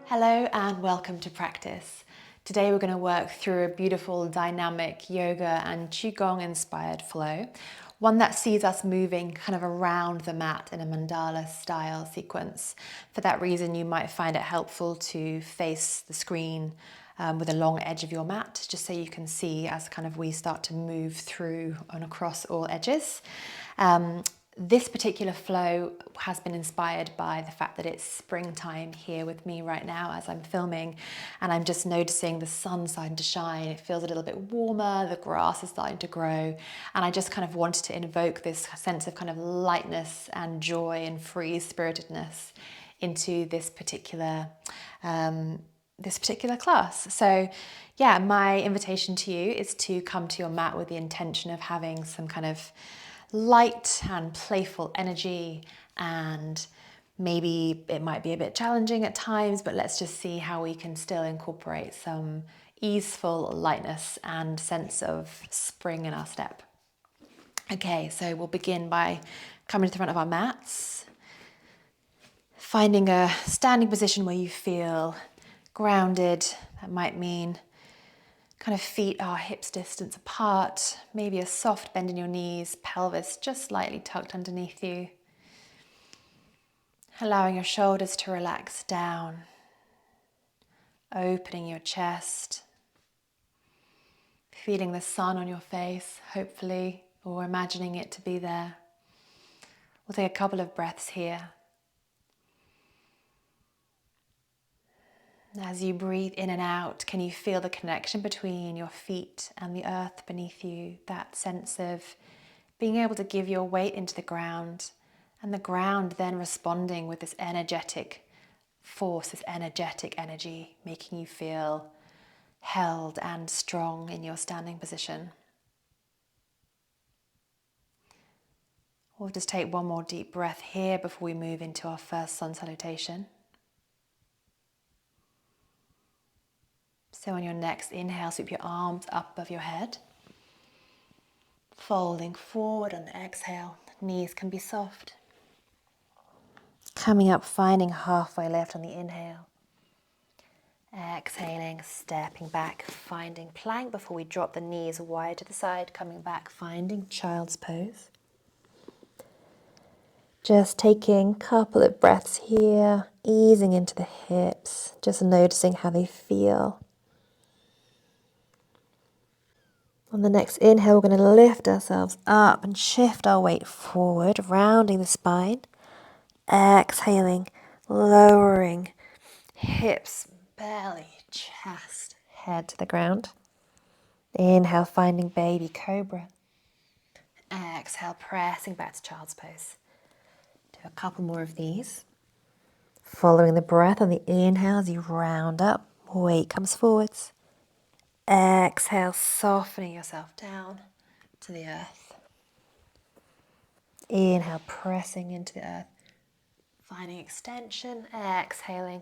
Hello and welcome to practice. Today we're going to work through a beautiful dynamic yoga and qigong inspired flow, one that sees us moving kind of around the mat in a mandala style sequence. For that reason, you might find it helpful to face the screen with a long edge of your mat, just so you can see as kind of we start to move through and across all edges. This particular flow has been inspired by the fact that it's springtime here with me right now as I'm filming, and I'm just noticing the sun starting to shine. It feels a little bit warmer, the grass is starting to grow, and I just kind of wanted to invoke this sense of kind of lightness and joy and free-spiritedness into this particular class. So yeah, my invitation to you is to come to your mat with the intention of having some kind of light and playful energy, and maybe it might be a bit challenging at times, but let's just see how we can still incorporate some easeful lightness and sense of spring in our step. Okay, so we'll begin by coming to the front of our mats, finding a standing position where you feel grounded. That might mean kind of feet are hips distance apart, maybe a soft bend in your knees, pelvis just slightly tucked underneath you. Allowing your shoulders to relax down, opening your chest, feeling the sun on your face, hopefully, or imagining it to be there. We'll take a couple of breaths here. As you breathe in and out, can you feel the connection between your feet and the earth beneath you? That sense of being able to give your weight into the ground, and the ground then responding with this energetic force, this energetic energy, making you feel held and strong in your standing position. We'll just take one more deep breath here before we move into our first sun salutation. So on your next inhale, sweep your arms up above your head. Folding forward on the exhale, knees can be soft. Coming up, finding halfway lift on the inhale. Exhaling, stepping back, finding plank before we drop the knees wide to the side, coming back, finding child's pose. Just taking a couple of breaths here, easing into the hips, just noticing how they feel. On the next inhale, we're going to lift ourselves up and shift our weight forward, rounding the spine. Exhaling, lowering hips, belly, chest, head to the ground. Inhale, finding baby cobra. Exhale, pressing back to child's pose. Do a couple more of these. Following the breath on the inhale as you round up, weight comes forwards. Exhale, softening yourself down to the earth. Inhale, pressing into the earth, finding extension. Exhaling,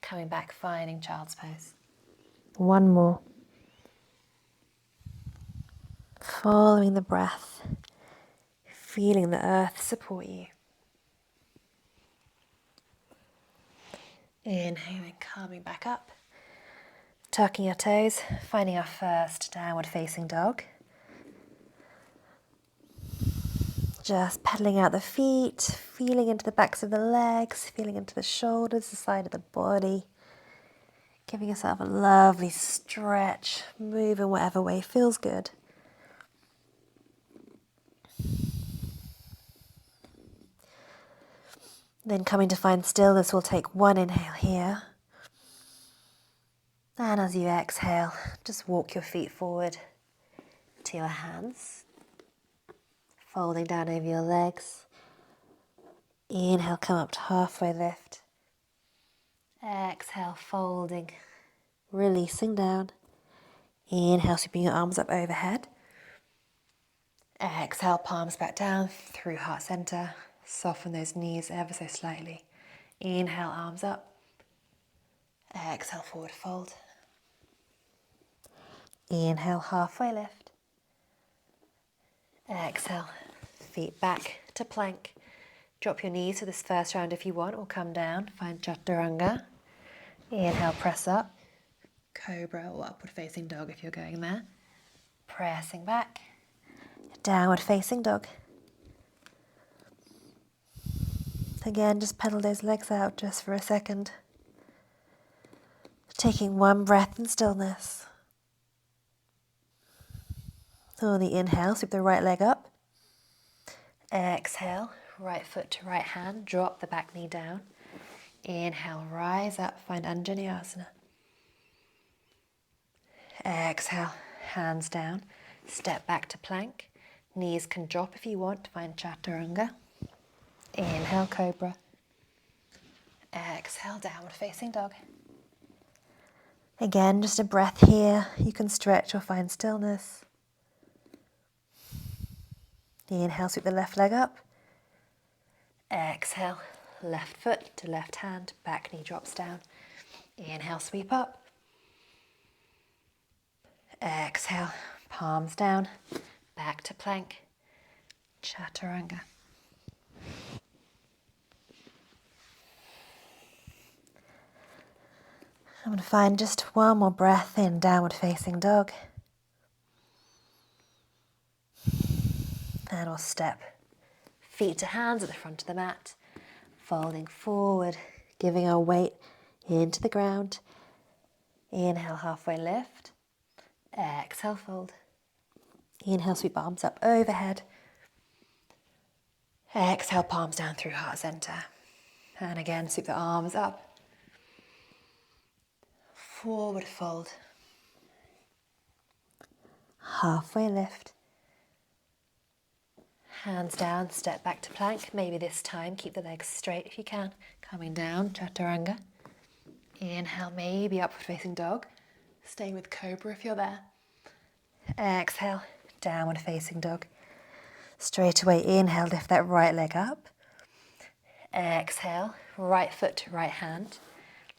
coming back, finding child's pose. One more. Following the breath, feeling the earth support you. Inhaling, coming back up. Tucking your toes, finding our first downward facing dog. Just pedaling out the feet, feeling into the backs of the legs, feeling into the shoulders, the side of the body. Giving yourself a lovely stretch, move in whatever way feels good. Then coming to find stillness, we'll take one inhale here. And as you exhale, just walk your feet forward to your hands. Folding down over your legs. Inhale, come up to halfway lift. Exhale, folding, releasing down. Inhale, sweeping your arms up overhead. Exhale, palms back down through heart center. Soften those knees ever so slightly. Inhale, arms up. Exhale, forward fold. Inhale, halfway lift. Exhale, feet back to plank. Drop your knees for this first round if you want, or come down. Find chaturanga. Inhale, press up. Cobra or upward facing dog if you're going there. Pressing back. Downward facing dog. Again, just pedal those legs out just for a second. Taking one breath in stillness. On the inhale, sweep the right leg up. Exhale, right foot to right hand, drop the back knee down. Inhale, rise up, find Anjaneyasana. Exhale, hands down, step back to plank. Knees can drop if you want, find Chaturanga. Inhale, Cobra. Exhale, downward facing dog. Again, just a breath here. You can stretch or find stillness. Inhale, sweep the left leg up. Exhale, left foot to left hand, back knee drops down. Inhale, sweep up. Exhale, palms down, back to plank, Chaturanga. I'm going to find just one more breath in downward facing dog. And we'll step feet to hands at the front of the mat, folding forward, giving our weight into the ground. Inhale, halfway lift. Exhale, fold. Inhale, sweep arms up overhead. Exhale, palms down through heart center. And again, sweep the arms up. Forward fold. Halfway lift. Hands down, step back to plank. Maybe this time keep the legs straight if you can. Coming down, Chaturanga. Inhale, maybe upward facing dog. Stay with Cobra if you're there. Exhale, downward facing dog. Straight away, inhale, lift that right leg up. Exhale, right foot to right hand.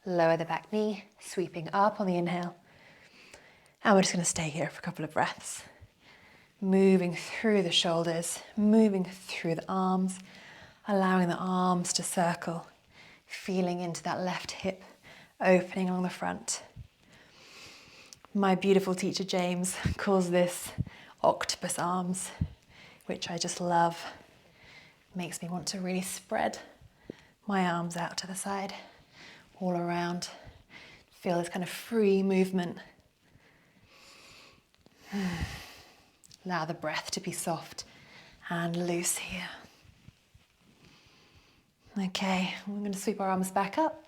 Lower the back knee, sweeping up on the inhale. And we're just going to stay here for a couple of breaths. Moving through the shoulders, moving through the arms, allowing the arms to circle, feeling into that left hip, opening along the front. My beautiful teacher James calls this octopus arms, which I just love. Makes me want to really spread my arms out to the side, all around. Feel this kind of free movement. Allow the breath to be soft and loose here. Okay, we're going to sweep our arms back up.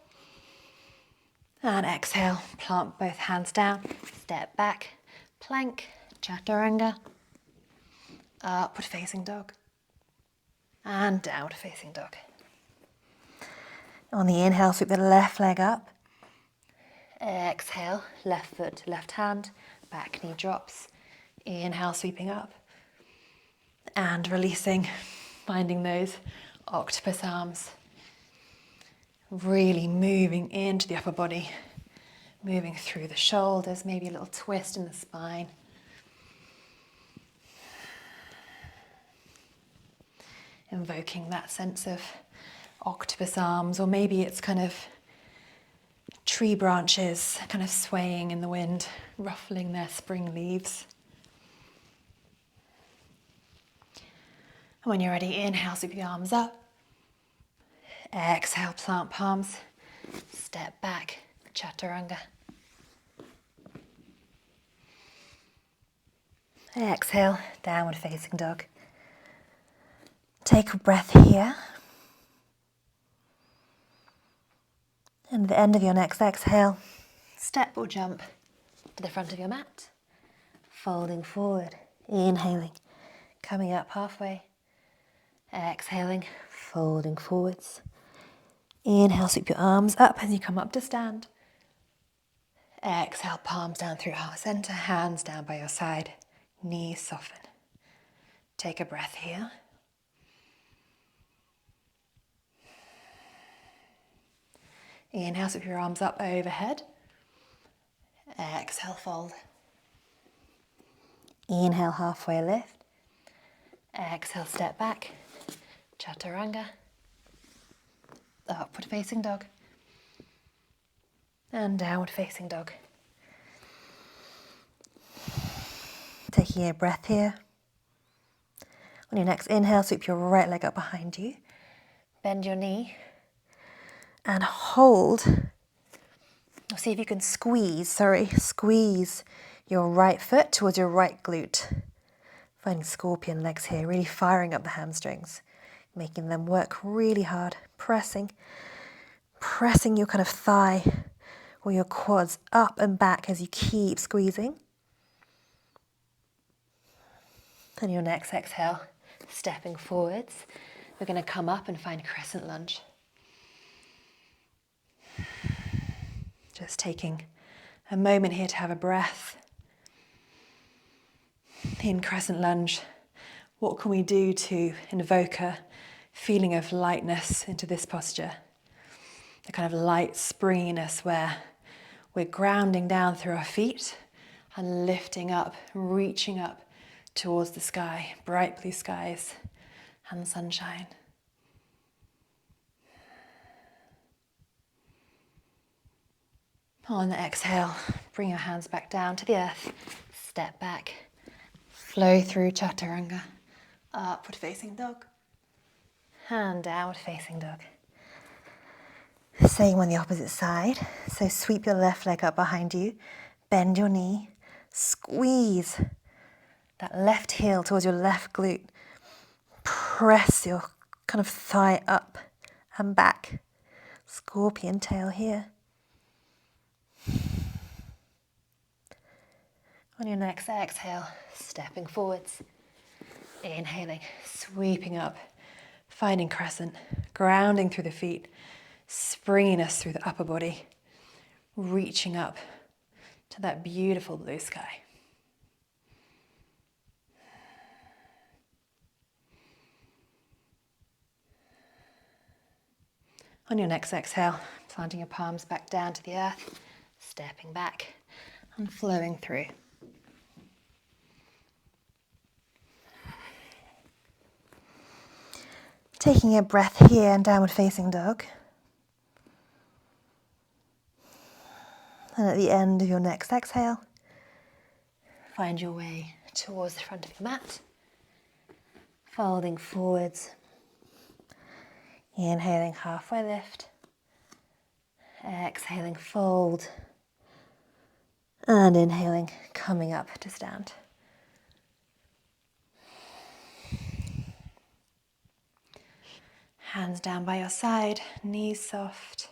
And exhale, plant both hands down, step back, plank, Chaturanga, upward facing dog, and downward facing dog. On the inhale, sweep the left leg up. Exhale, left foot to left hand, back knee drops. Inhale, sweeping up. And releasing, finding those octopus arms. Really moving into the upper body, moving through the shoulders, maybe a little twist in the spine. Invoking that sense of octopus arms, or maybe it's kind of tree branches kind of swaying in the wind, ruffling their spring leaves. And when you're ready, inhale, sweep the arms up. Exhale, plant palms, step back, Chaturanga. Exhale, downward facing dog. Take a breath here. And at the end of your next exhale, step or jump to the front of your mat, folding forward, inhaling, coming up halfway, exhaling, folding forwards. Inhale, sweep your arms up as you come up to stand. Exhale, palms down through heart center, hands down by your side, knees soften. Take a breath here. Inhale, sweep your arms up overhead. Exhale, fold. Inhale, halfway lift. Exhale, step back, Chaturanga. Upward facing dog. And downward facing dog. Taking a breath here. On your next inhale, sweep your right leg up behind you. Bend your knee. And hold. Or see if you can squeeze your right foot towards your right glute. Finding scorpion legs here, really firing up the hamstrings, making them work really hard, pressing your kind of thigh or your quads up and back as you keep squeezing. And your next exhale, stepping forwards, we're going to come up and find crescent lunge. Just taking a moment here to have a breath. In crescent lunge, what can we do to invoke a feeling of lightness into this posture? The kind of light springiness where we're grounding down through our feet and lifting up, reaching up towards the sky, bright blue skies and sunshine. On the exhale, bring your hands back down to the earth, step back, flow through chaturanga, upward facing dog, and downward facing dog. Same on the opposite side. So sweep your left leg up behind you, bend your knee, squeeze that left heel towards your left glute. Press your kind of thigh up and back. Scorpion tail here. On your next exhale, stepping forwards. Inhaling, sweeping up, finding crescent, grounding through the feet, springiness through the upper body, reaching up to that beautiful blue sky. On your next exhale, planting your palms back down to the earth, stepping back and flowing through. Taking a breath here in downward facing dog. And at the end of your next exhale, find your way towards the front of your mat, folding forwards. Inhaling, halfway lift. Exhaling, fold. And inhaling, coming up to stand. Hands down by your side, knees soft.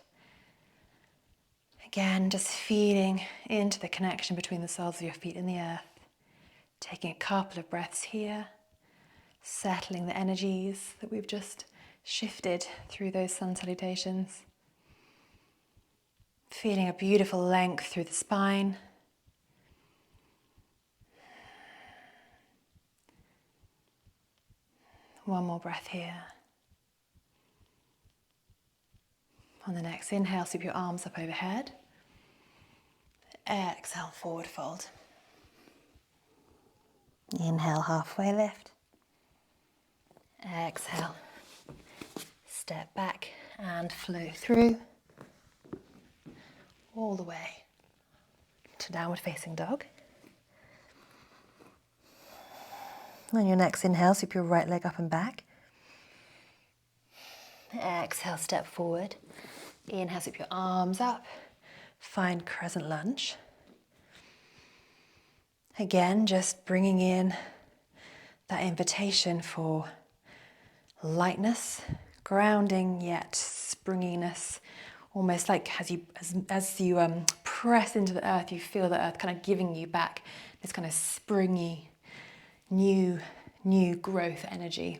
Again, just feeding into the connection between the soles of your feet and the earth. Taking a couple of breaths here, settling the energies that we've just shifted through those sun salutations. Feeling a beautiful length through the spine. One more breath here. On the next inhale, sweep your arms up overhead. Exhale, forward fold. Inhale, halfway lift. Exhale, step back and flow through all the way to downward facing dog. On your next inhale, sweep your right leg up and back. Exhale, step forward. Inhale, sweep your arms up. Find crescent lunge. Again, just bringing in that invitation for lightness, grounding yet springiness. Almost like as you press into the earth, you feel the earth kind of giving you back this kind of springy, new growth energy.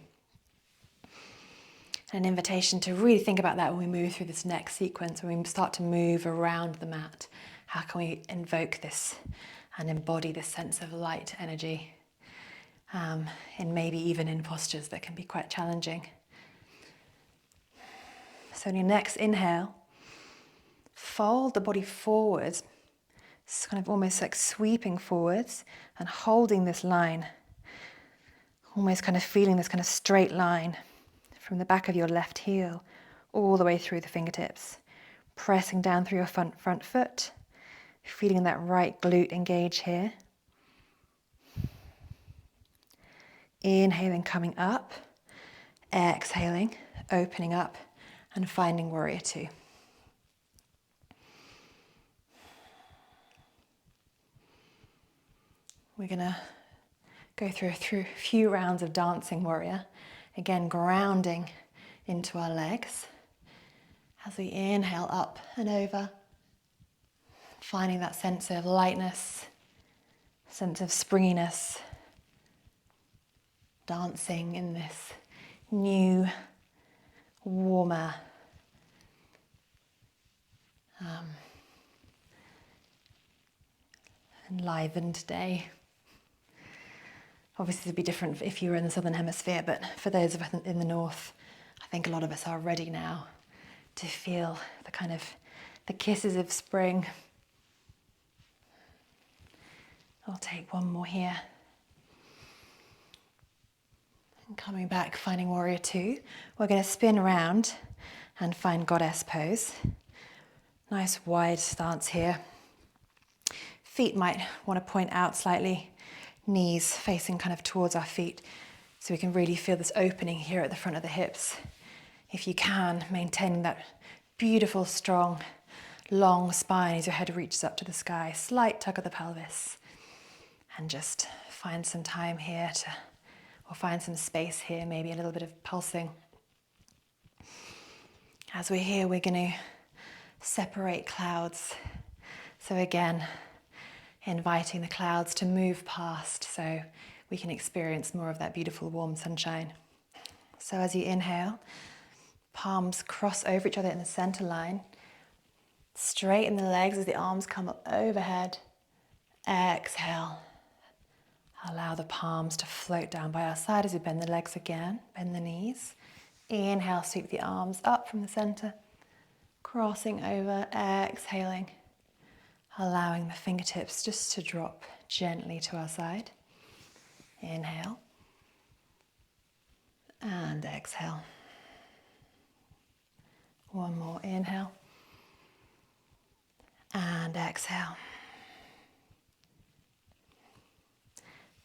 An invitation to really think about that when we move through this next sequence, when we start to move around the mat. How can we invoke this and embody this sense of light energy, and maybe even in postures that can be quite challenging. So in your next inhale, fold the body forwards. It's kind of almost like sweeping forwards and holding this line, almost kind of feeling this kind of straight line from the back of your left heel all the way through the fingertips, Pressing down through your front foot, feeling that right glute engage here. Inhaling, coming up, exhaling, opening up and finding warrior two. We're gonna go through a few rounds of dancing warrior. Again, grounding into our legs. As we inhale up and over, finding that sense of lightness, sense of springiness, dancing in this new, warmer, enlivened day. Obviously it'd be different if you were in the southern hemisphere, but for those of us in the north, I think a lot of us are ready now to feel the kisses of spring. I'll take one more here. And coming back, finding warrior two. We're going to spin around and find goddess pose. Nice wide stance here. Feet might want to point out slightly, knees facing kind of towards our feet, so we can really feel this opening here at the front of the hips. If you can, maintaining that beautiful, strong, long spine as your head reaches up to the sky. Slight tug of the pelvis. And just find some time here or find some space here, maybe a little bit of pulsing. As we're here, we're going to separate clouds. So again, inviting the clouds to move past so we can experience more of that beautiful warm sunshine. So as you inhale, palms cross over each other in the center line. Straighten the legs as the arms come up overhead. Exhale. Allow the palms to float down by our side as we bend the legs again, bend the knees. Inhale, sweep the arms up from the center, crossing over, exhaling, allowing the fingertips just to drop gently to our side. Inhale and exhale. One more inhale and exhale.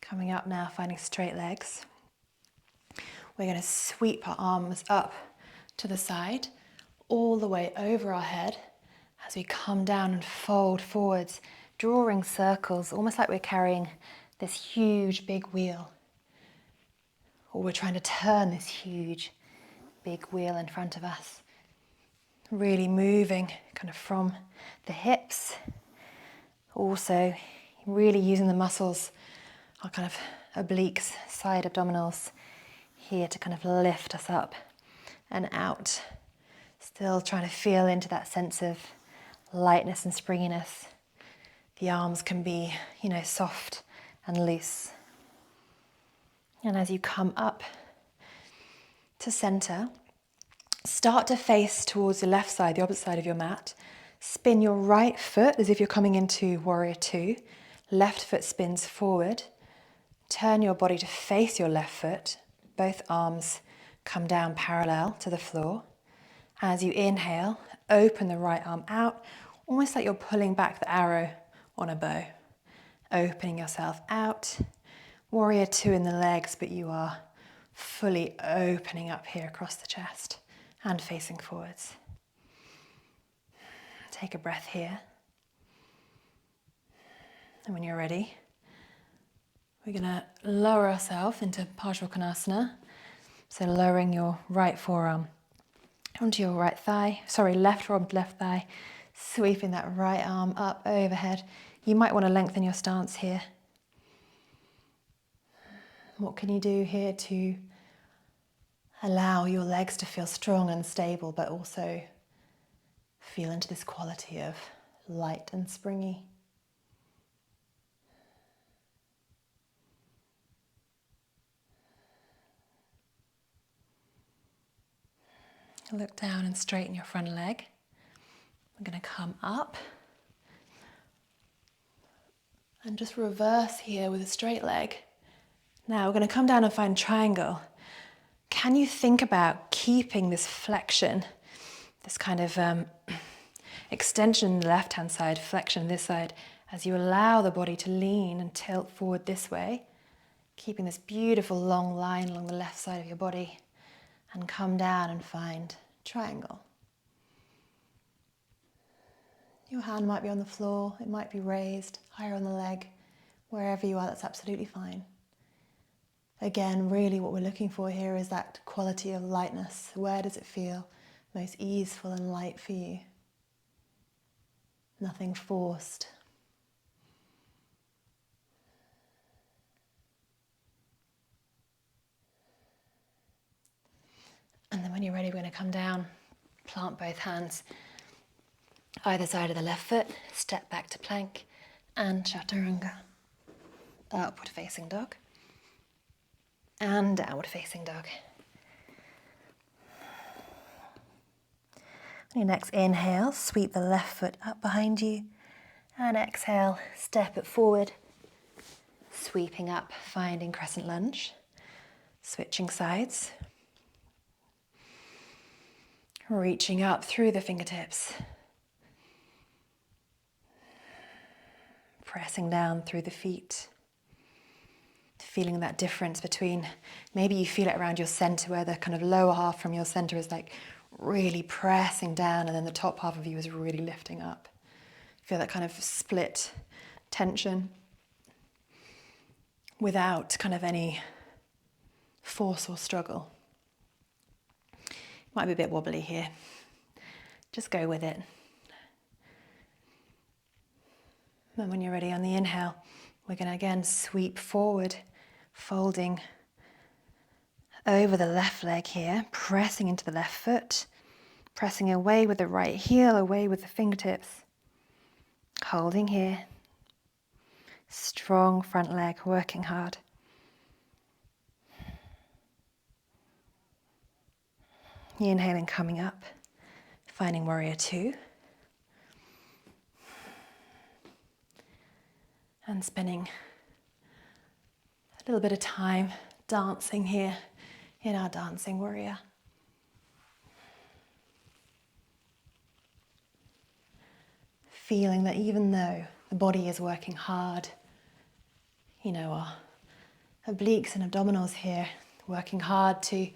Coming up now, finding straight legs. We're going to sweep our arms up to the side, all the way over our head as we come down and fold forwards, drawing circles, almost like we're carrying this huge big wheel. Or we're trying to turn this huge big wheel in front of us. Really moving kind of from the hips. Also really using the muscles, our kind of obliques, side abdominals here to kind of lift us up and out. Still trying to feel into that sense of lightness and springiness. The arms can be, soft and loose. And as you come up to center, start to face towards the left side, the opposite side of your mat. Spin your right foot as if you're coming into warrior two. Left foot spins forward. Turn your body to face your left foot. Both arms come down parallel to the floor. As you inhale, open the right arm out, almost like you're pulling back the arrow on a bow. Opening yourself out. Warrior two in the legs, but you are fully opening up here across the chest and facing forwards. Take a breath here. And when you're ready, we're going to lower ourselves into Parsvakonasana. So lowering your right forearm onto your right thigh, left forearm to left thigh, sweeping that right arm up overhead. You might want to lengthen your stance here. What can you do here to allow your legs to feel strong and stable, but also feel into this quality of light and springy? Look down and straighten your front leg. We're going to come up and just reverse here with a straight leg. Now we're going to come down and find triangle. Can you think about keeping this flexion, this kind of extension in the left-hand side, flexion this side, as you allow the body to lean and tilt forward this way, keeping this beautiful long line along the left side of your body, and come down and find triangle. Your hand might be on the floor, it might be raised, higher on the leg, wherever you are, that's absolutely fine. Again, really what we're looking for here is that quality of lightness. Where does it feel most easeful and light for you? Nothing forced. And then when you're ready, we're going to come down, plant both hands either side of the left foot, step back to plank and chaturanga. Upward facing dog and downward facing dog. On your next inhale, sweep the left foot up behind you, and exhale, step it forward, sweeping up, finding crescent lunge, switching sides, reaching up through the fingertips, pressing down through the feet, feeling that difference between, maybe you feel it around your center where the kind of lower half from your center is like really pressing down and then the top half of you is really lifting up. Feel that kind of split tension without kind of any force or struggle. Might be a bit wobbly here. Just go with it. And when you're ready on the inhale, we're going to again sweep forward, folding over the left leg here, pressing into the left foot, pressing away with the right heel, away with the fingertips, holding here, strong front leg, working hard. Inhaling, coming up, finding warrior two, and spending a little bit of time dancing here in our dancing warrior. Feeling that even though the body is working hard, you know, our obliques and abdominals here, working hard to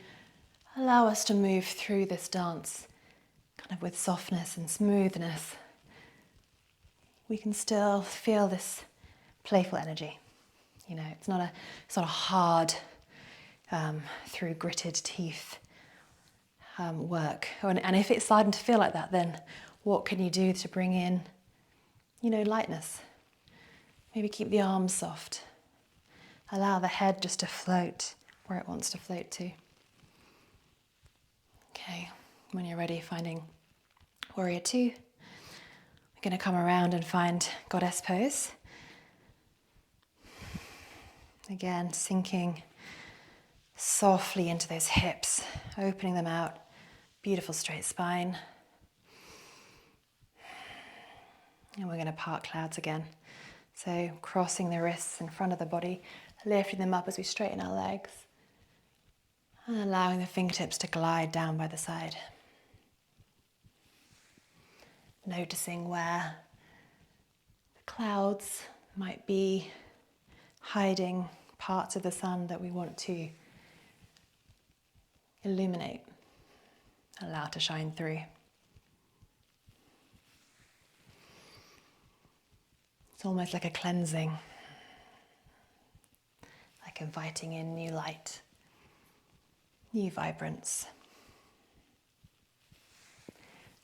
allow us to move through this dance kind of with softness and smoothness, we can still feel this playful energy. You know, it's not a hard, through gritted teeth work. And if it's starting to feel like that, then what can you do to bring in, you know, lightness? Maybe keep the arms soft. Allow the head just to float where it wants to float to. Okay, when you're ready, finding warrior two, we're going to come around and find goddess pose. Again, sinking softly into those hips, opening them out, beautiful straight spine. And we're going to part clouds again. So crossing the wrists in front of the body, lifting them up as we straighten our legs, and allowing the fingertips to glide down by the side. Noticing where the clouds might be hiding parts of the sun that we want to illuminate, allow to shine through. It's almost like a cleansing, like inviting in new light, new vibrance.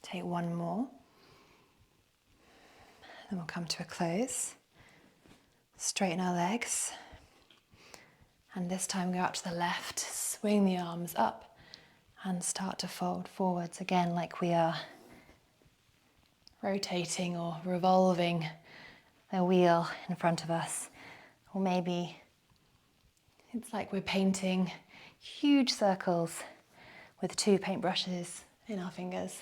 Take one more, then we'll come to a close. Straighten our legs, and this time go out to the left, swing the arms up and start to fold forwards again, like we are rotating or revolving the wheel in front of us. Or maybe it's like we're painting huge circles with two paintbrushes in our fingers.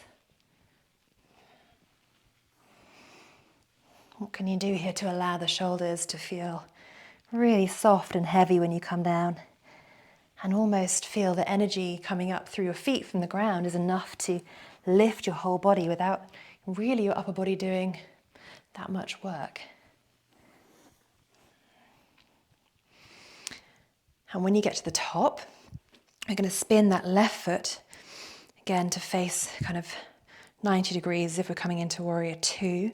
What can you do here to allow the shoulders to feel really soft and heavy when you come down, and almost feel the energy coming up through your feet from the ground is enough to lift your whole body without really your upper body doing that much work. And when you get to the top, we're going to spin that left foot again to face kind of 90 degrees if we're coming into warrior two.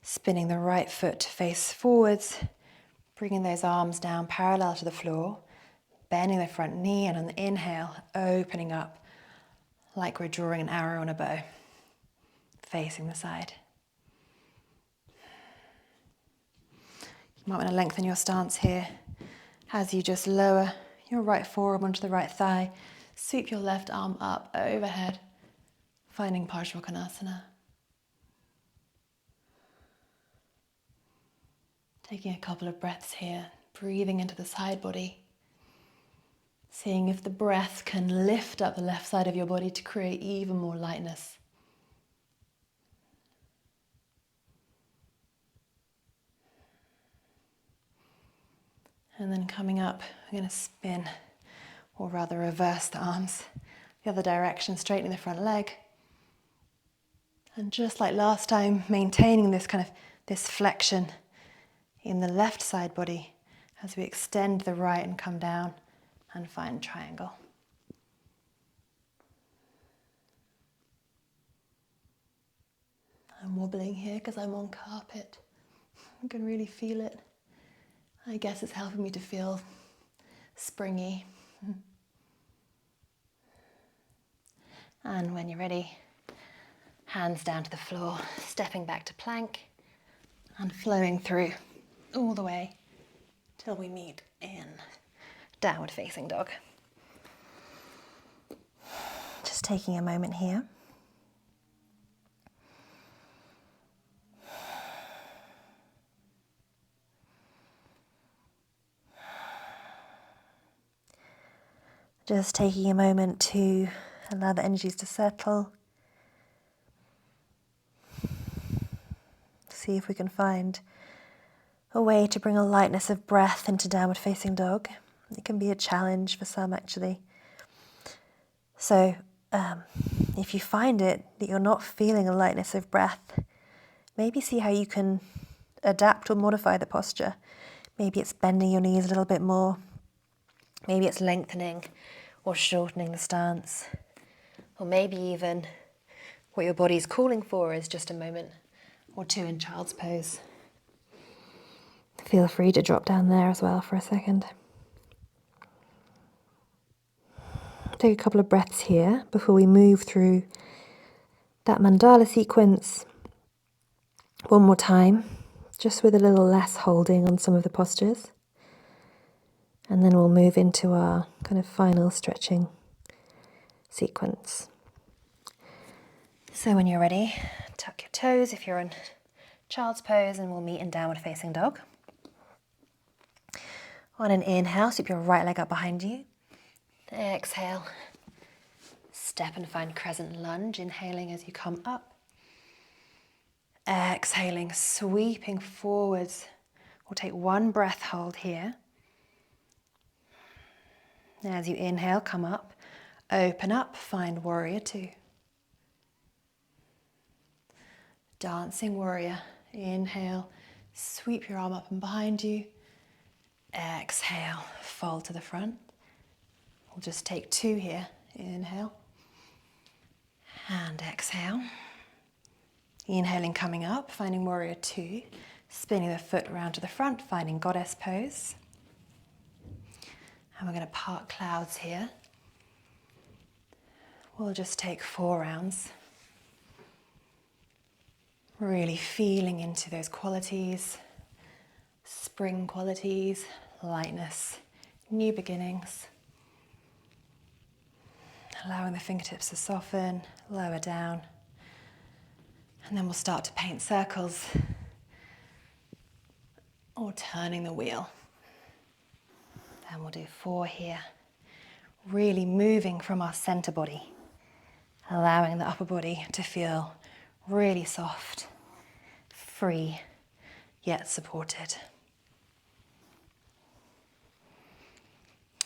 Spinning the right foot to face forwards, bringing those arms down parallel to the floor, bending the front knee, and on the inhale, opening up like we're drawing an arrow on a bow, facing the side. You might want to lengthen your stance here as you just lower your right forearm onto the right thigh, sweep your left arm up overhead, finding Parsvakonasana. Taking a couple of breaths here, breathing into the side body. Seeing if the breath can lift up the left side of your body to create even more lightness. And then coming up, we're going to spin, or rather reverse the arms the other direction, straightening the front leg. And just like last time, maintaining this flexion in the left side body as we extend the right and come down and find triangle. I'm wobbling here because I'm on carpet. I can really feel it. I guess it's helping me to feel springy. And when you're ready, hands down to the floor, stepping back to plank and flowing through all the way till we meet in downward facing dog. Just taking a moment here. Just taking a moment to allow the energies to settle. See if we can find a way to bring a lightness of breath into downward facing dog. It can be a challenge for some actually. So if you find it that you're not feeling a lightness of breath, maybe see how you can adapt or modify the posture. Maybe it's bending your knees a little bit more. Maybe it's lengthening or shortening the stance. Or maybe even what your body's calling for is just a moment or two in child's pose. Feel free to drop down there as well for a second. Take a couple of breaths here before we move through that mandala sequence one more time, just with a little less holding on some of the postures. And then we'll move into our kind of final stretching sequence. So when you're ready, tuck your toes if you're in child's pose, and we'll meet in downward facing dog. On an inhale, sweep your right leg up behind you. Exhale, step and find crescent lunge, inhaling as you come up. Exhaling, sweeping forwards. We'll take one breath hold here. As you inhale, come up, open up, find warrior two. Dancing warrior. Inhale, sweep your arm up and behind you. Exhale, fold to the front. We'll just take two here. Inhale and exhale. Inhaling, coming up, finding warrior two. Spinning the foot around to the front, finding goddess pose. And we're going to part clouds here. We'll just take 4 rounds. Really feeling into those qualities, spring qualities, lightness, new beginnings. Allowing the fingertips to soften, lower down. And then we'll start to paint circles or turning the wheel. And we'll do 4 here. Really moving from our center body, allowing the upper body to feel really soft, free, yet supported.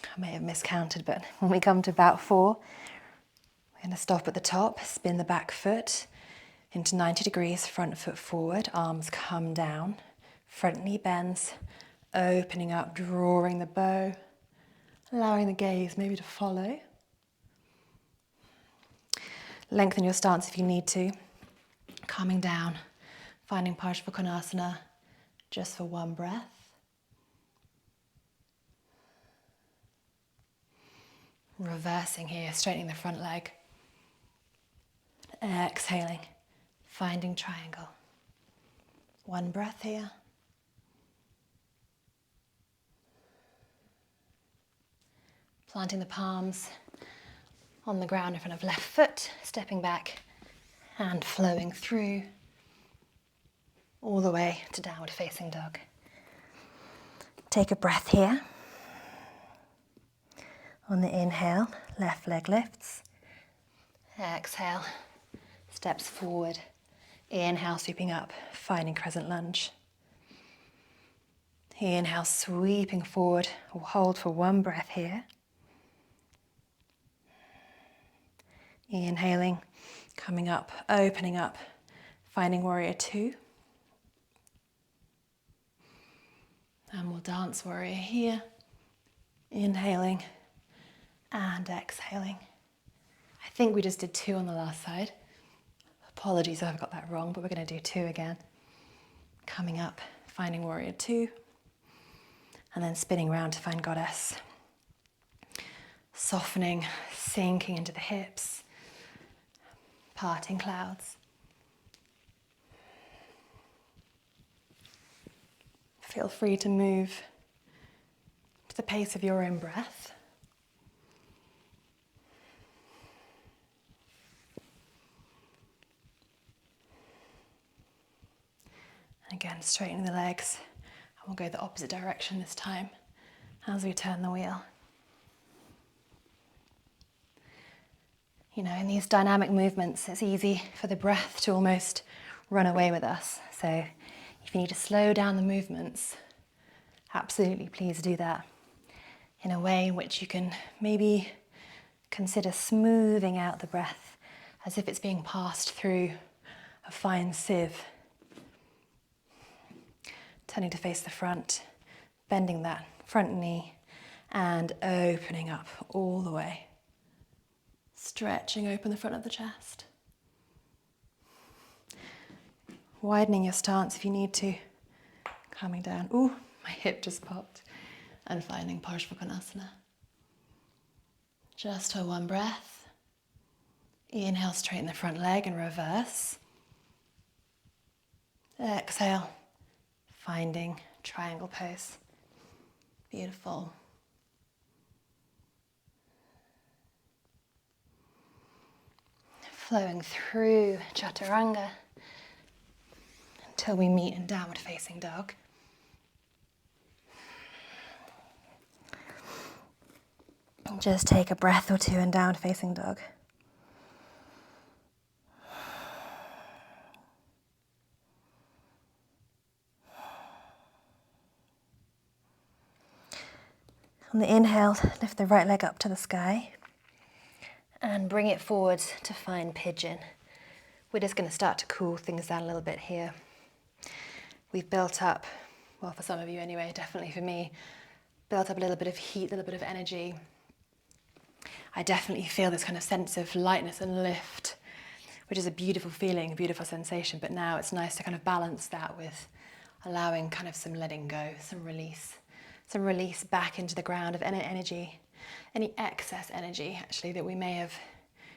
I may have miscounted, but when we come to about 4, we're going to stop at the top, spin the back foot, into 90 degrees, front foot forward, arms come down, front knee bends, opening up, drawing the bow, allowing the gaze maybe to follow. Lengthen your stance if you need to, coming down, finding Parsvakonasana just for one breath. Reversing here, straightening the front leg. Exhaling, finding triangle. One breath here. Planting the palms on the ground in front of left foot, stepping back and flowing through all the way to downward facing dog. Take a breath here. On the inhale, left leg lifts. Exhale, steps forward. Inhale, sweeping up, finding crescent lunge. Inhale, sweeping forward. We'll hold for one breath here. Inhaling, coming up, opening up, finding warrior two. And we'll dance warrior here. Inhaling and exhaling. I think we just did two on the last side. Apologies if I've got that wrong, but we're going to do two again. Coming up, finding warrior two. And then spinning around to find goddess. Softening, sinking into the hips. Parting clouds. Feel free to move to the pace of your own breath. And again, straightening the legs. And we'll go the opposite direction this time as we turn the wheel. You know, in these dynamic movements, it's easy for the breath to almost run away with us. So if you need to slow down the movements, absolutely please do that in a way in which you can maybe consider smoothing out the breath as if it's being passed through a fine sieve. Turning to face the front, bending that front knee and opening up all the way. Stretching open the front of the chest. Widening your stance if you need to. Coming down. Ooh, my hip just popped. And finding Parsvakonasana. Just for one breath. Inhale, straighten the front leg and reverse. Exhale, finding triangle pose. Beautiful. Flowing through Chaturanga until we meet in downward facing dog. Just take a breath or two in downward facing dog. On the inhale, lift the right leg up to the sky. And bring it forward to find pigeon. We're just going to start to cool things down a little bit here. We've built up, well, for some of you anyway, definitely for me, built up a little bit of heat, a little bit of energy. I definitely feel this kind of sense of lightness and lift, which is a beautiful feeling, a beautiful sensation, but now it's nice to kind of balance that with allowing kind of some letting go, some release back into the ground of energy. Any excess energy, actually, that we may have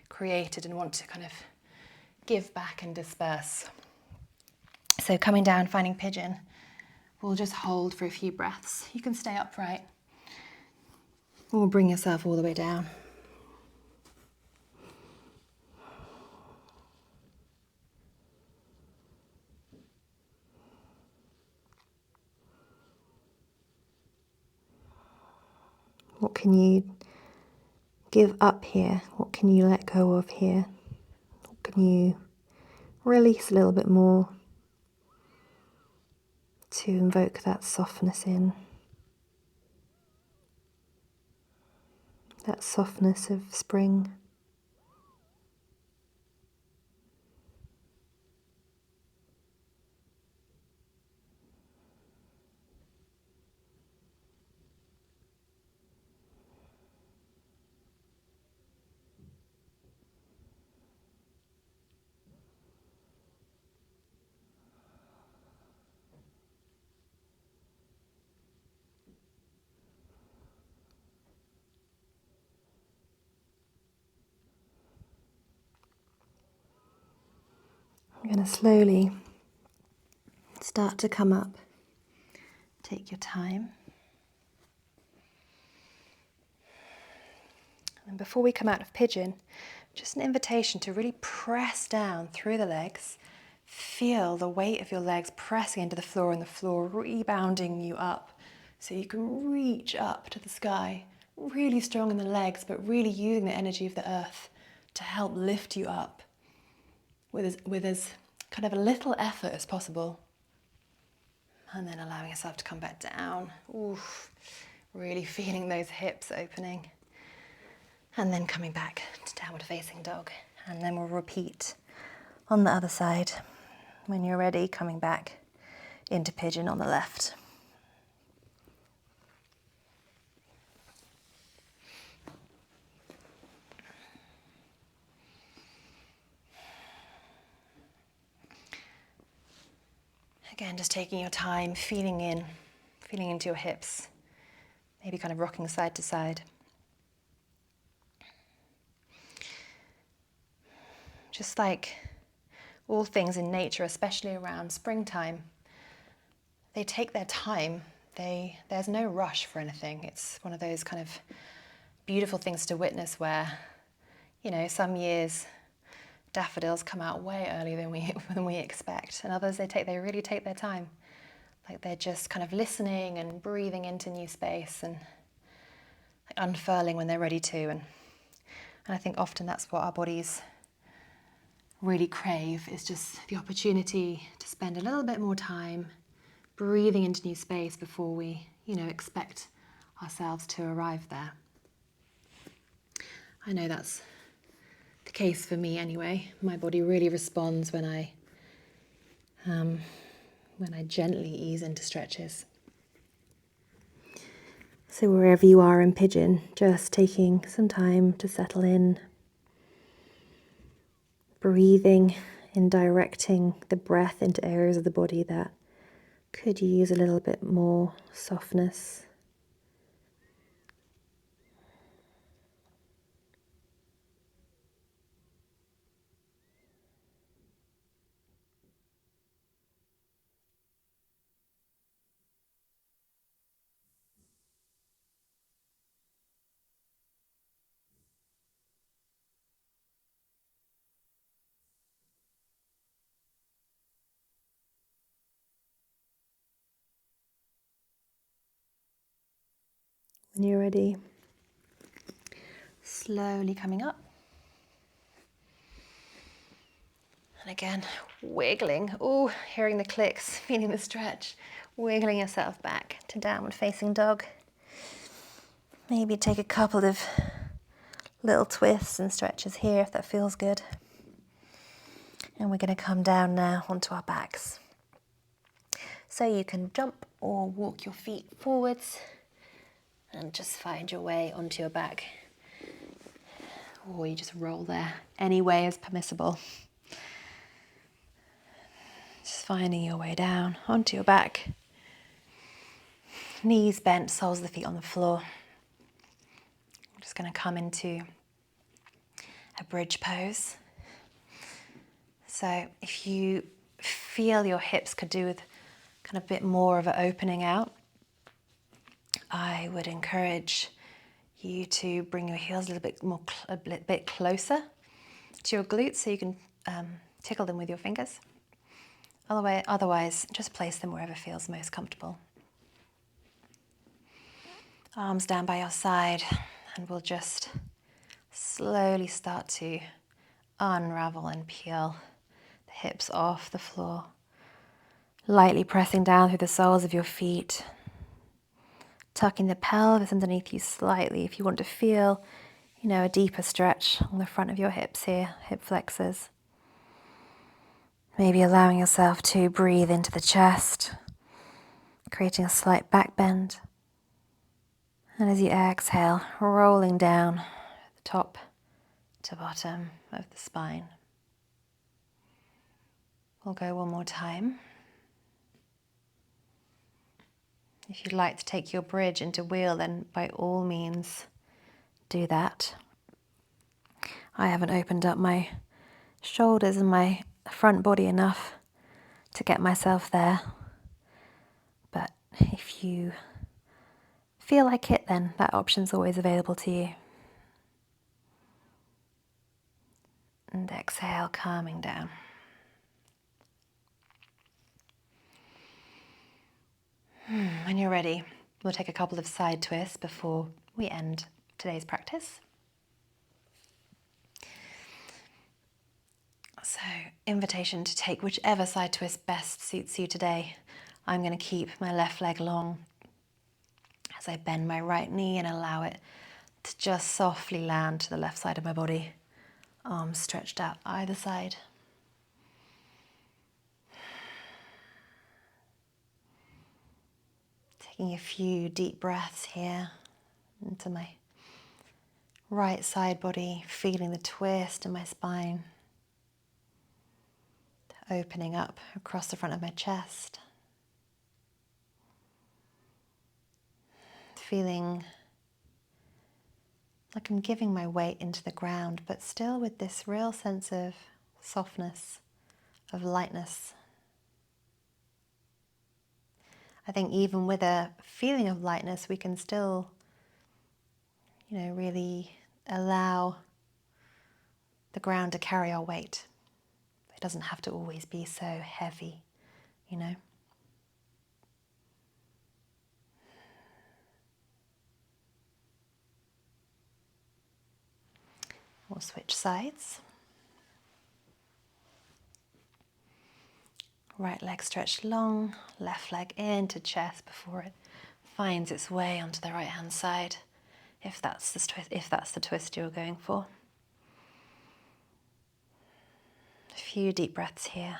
created and want to kind of give back and disperse. So coming down, finding pigeon, we'll just hold for a few breaths. You can stay upright or bring yourself all the way down. What can you give up here? What can you let go of here? What can you release a little bit more to invoke that softness in? That softness of spring. You're going to slowly start to come up. Take your time. And before we come out of pigeon, just an invitation to really press down through the legs. Feel the weight of your legs pressing into the floor and the floor rebounding you up so you can reach up to the sky. Really strong in the legs, but really using the energy of the earth to help lift you up with as kind of a little effort as possible. And then allowing yourself to come back down. Oof, really feeling those hips opening. And then coming back to downward facing dog. And then we'll repeat on the other side. When you're ready, coming back into pigeon on the left. Again, just taking your time, feeling into your hips, maybe kind of rocking side to side. Just like all things in nature, especially around springtime, they take their time. There's no rush for anything. It's one of those kind of beautiful things to witness where, you know, some years daffodils come out way earlier than we expect, and others they really take their time, like they're just kind of listening and breathing into new space and like unfurling when they're ready to. And I think often that's what our bodies really crave, is just the opportunity to spend a little bit more time breathing into new space before we, expect ourselves to arrive there. I know that's the case for me anyway. My body really responds when I gently ease into stretches. So wherever you are in pigeon, just taking some time to settle in, breathing and directing the breath into areas of the body that could use a little bit more softness. When you're ready, slowly coming up. And again, wiggling. Oh, hearing the clicks, feeling the stretch. Wiggling yourself back to downward facing dog. Maybe take a couple of little twists and stretches here if that feels good. And we're going to come down now onto our backs. So you can jump or walk your feet forwards and just find your way onto your back. Or you just roll there. Any way is permissible. Just finding your way down onto your back. Knees bent, soles of the feet on the floor. I'm just going to come into a bridge pose. So if you feel your hips could do with kind of a bit more of an opening out, I would encourage you to bring your heels a bit closer to your glutes so you can tickle them with your fingers. Otherwise, just place them wherever feels most comfortable. Arms down by your side, and we'll just slowly start to unravel and peel the hips off the floor. Lightly pressing down through the soles of your feet. Tucking the pelvis underneath you slightly if you want to feel, a deeper stretch on the front of your hips here, hip flexors. Maybe allowing yourself to breathe into the chest, creating a slight back bend. And as you exhale, rolling down the top to bottom of the spine. We'll go one more time. If you'd like to take your bridge into wheel, then by all means do that. I haven't opened up my shoulders and my front body enough to get myself there. But if you feel like it, then that option's always available to you. And exhale, calming down. When you're ready, we'll take a couple of side twists before we end today's practice. So, invitation to take whichever side twist best suits you today. I'm going to keep my left leg long as I bend my right knee and allow it to just softly land to the left side of my body. Arms stretched out either side. Taking a few deep breaths here into my right side body, feeling the twist in my spine, opening up across the front of my chest. Feeling like I'm giving my weight into the ground, but still with this real sense of softness, of lightness. I think even with a feeling of lightness, we can still, really allow the ground to carry our weight. It doesn't have to always be so heavy, We'll switch sides. Right leg stretched long, left leg into chest before it finds its way onto the right hand side, if that's the twist you're going for. A few deep breaths here.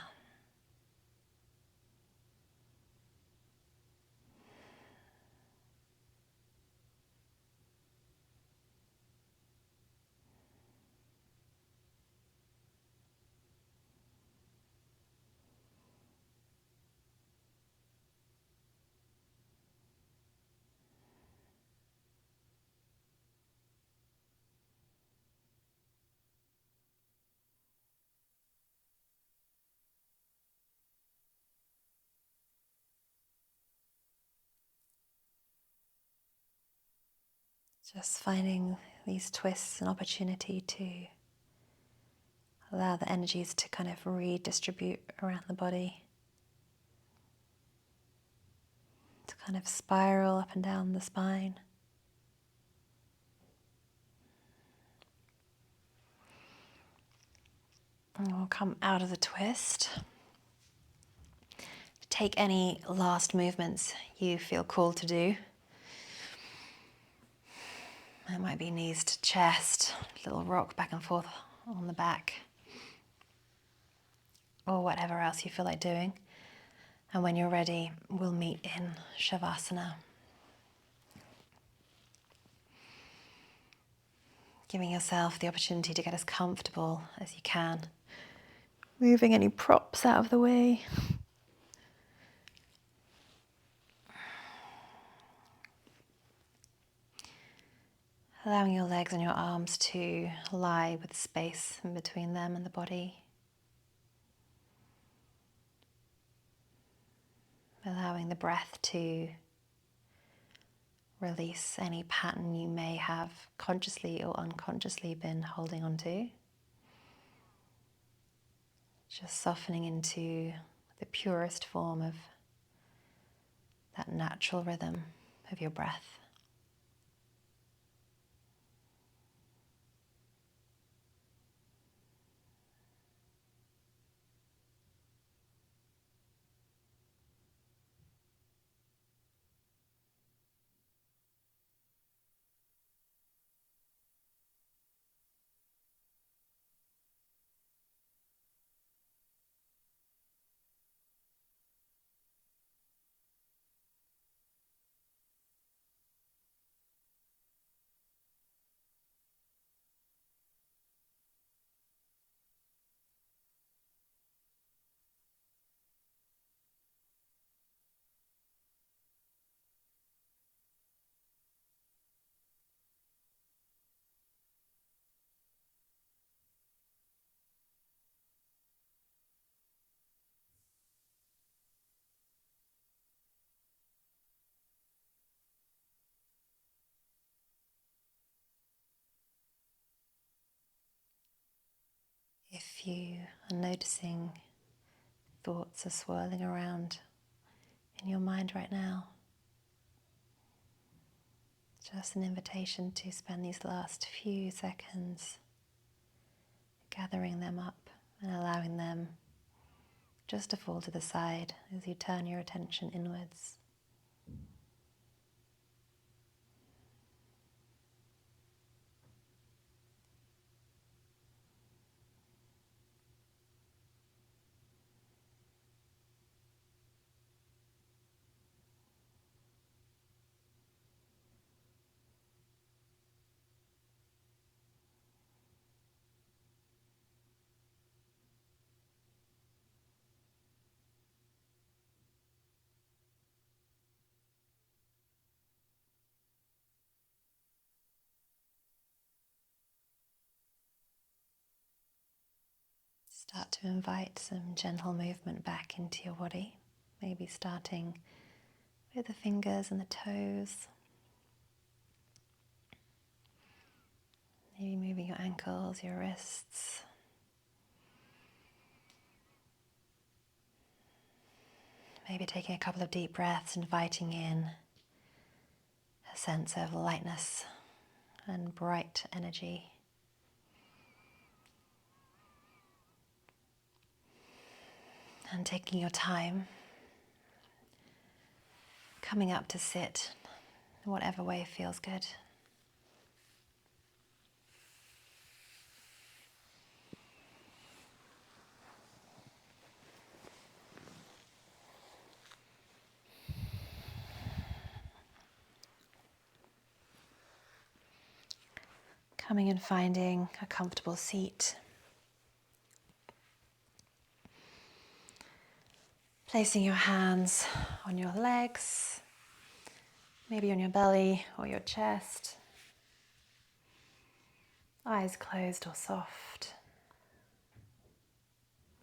Just finding these twists an opportunity to allow the energies to kind of redistribute around the body, to kind of spiral up and down the spine. And we'll come out of the twist. Take any last movements you feel called to do. It might be knees to chest, little rock back and forth on the back, or whatever else you feel like doing. And when you're ready, we'll meet in Shavasana. Giving yourself the opportunity to get as comfortable as you can. Moving any props out of the way. Allowing your legs and your arms to lie with space in between them and the body. Allowing the breath to release any pattern you may have consciously or unconsciously been holding on to. Just softening into the purest form of that natural rhythm of your breath. if you are noticing thoughts are swirling around in your mind right now, just an invitation to spend these last few seconds gathering them up and allowing them just to fall to the side as you turn your attention inwards. Start to invite some gentle movement back into your body, maybe starting with the fingers and the toes, maybe moving your ankles, your wrists, maybe taking a couple of deep breaths, inviting in a sense of lightness and bright energy. And taking your time, coming up to sit in whatever way feels good. Coming and finding a comfortable seat. Placing your hands on your legs, maybe on your belly or your chest. Eyes closed or soft.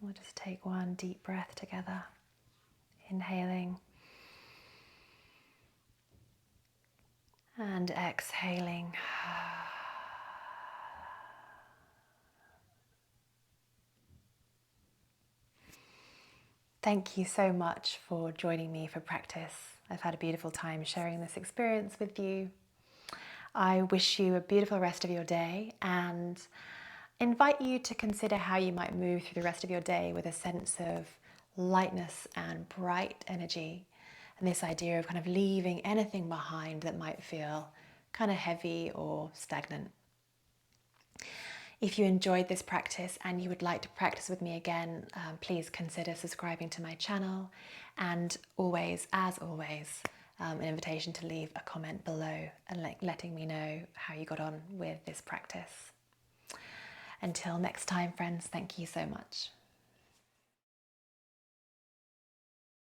We'll just take one deep breath together. Inhaling and exhaling. Thank you so much for joining me for practice. I've had a beautiful time sharing this experience with you. I wish you a beautiful rest of your day and invite you to consider how you might move through the rest of your day with a sense of lightness and bright energy, and this idea of kind of leaving anything behind that might feel kind of heavy or stagnant. If you enjoyed this practice and you would like to practice with me again, please consider subscribing to my channel, and always, as always, an invitation to leave a comment below and letting me know how you got on with this practice. Until next time, friends, thank you so much.